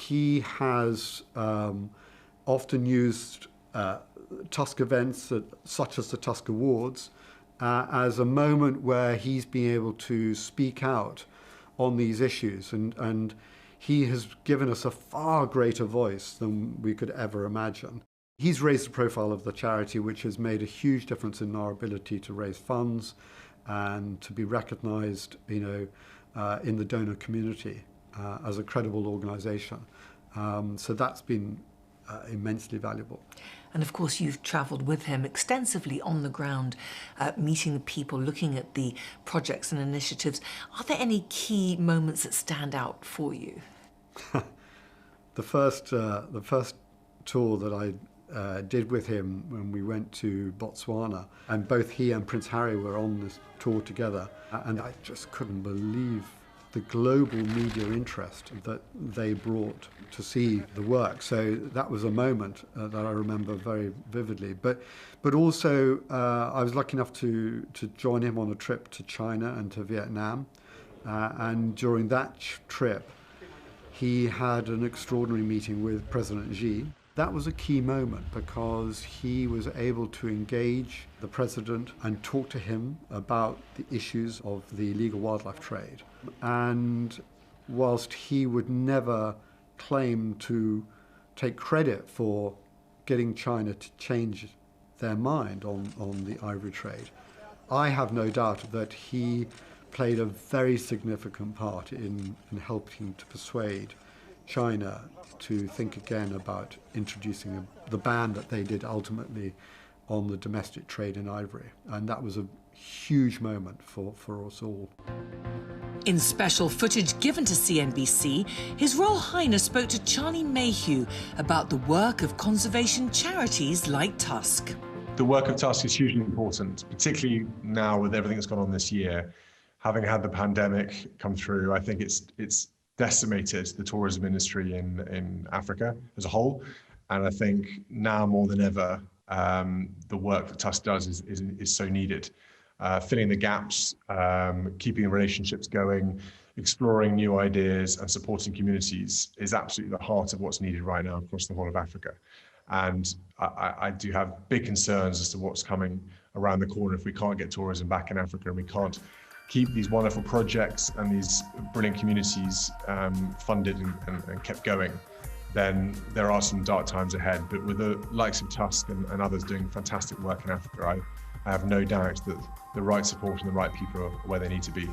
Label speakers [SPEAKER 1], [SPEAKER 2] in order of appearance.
[SPEAKER 1] He has often used Tusk events, such as the Tusk Awards, as a moment where he's been able to speak out on these issues. And he has given us a far greater voice than we could ever imagine. He's raised the profile of the charity, which has made a huge difference in our ability to raise funds and to be recognised, in the donor community as a credible organisation. So that's been immensely valuable.
[SPEAKER 2] And of course, you've travelled with him extensively on the ground, meeting people, looking at the projects and initiatives. Are there any key moments that stand out for you?
[SPEAKER 1] The first tour that I did with him when we went to Botswana, and both he and Prince Harry were on this tour together, and I just couldn't believe the global media interest that they brought to see the work. So that was a moment that I remember very vividly. But also I was lucky enough to join him on a trip to China and to Vietnam. And during that trip, he had an extraordinary meeting with President Xi. That was a key moment because he was able to engage the president and talk to him about the issues of the illegal wildlife trade. And whilst he would never claim to take credit for getting China to change their mind on the ivory trade, I have no doubt that he played a very significant part in helping to persuade China to think again about introducing the ban that they did ultimately on the domestic trade in ivory. And that was a huge moment for us all.
[SPEAKER 2] In special footage given to CNBC, His Royal Highness spoke to Charlie Mayhew about the work of conservation charities like Tusk.
[SPEAKER 3] The work of Tusk is hugely important, particularly now with everything that's gone on this year. Having had the pandemic come through, I think it's decimated the tourism industry in Africa as a whole. And I think now more than ever, the work that Tusk does is so needed. Filling the gaps, keeping relationships going, exploring new ideas and supporting communities is absolutely the heart of what's needed right now across the whole of Africa. And I do have big concerns as to what's coming around the corner if we can't get tourism back in Africa and we can't keep these wonderful projects and these brilliant communities funded and kept going. Then there are some dark times ahead. But with the likes of Tusk and others doing fantastic work in Africa, I have no doubt that the right support and the right people are where they need to be.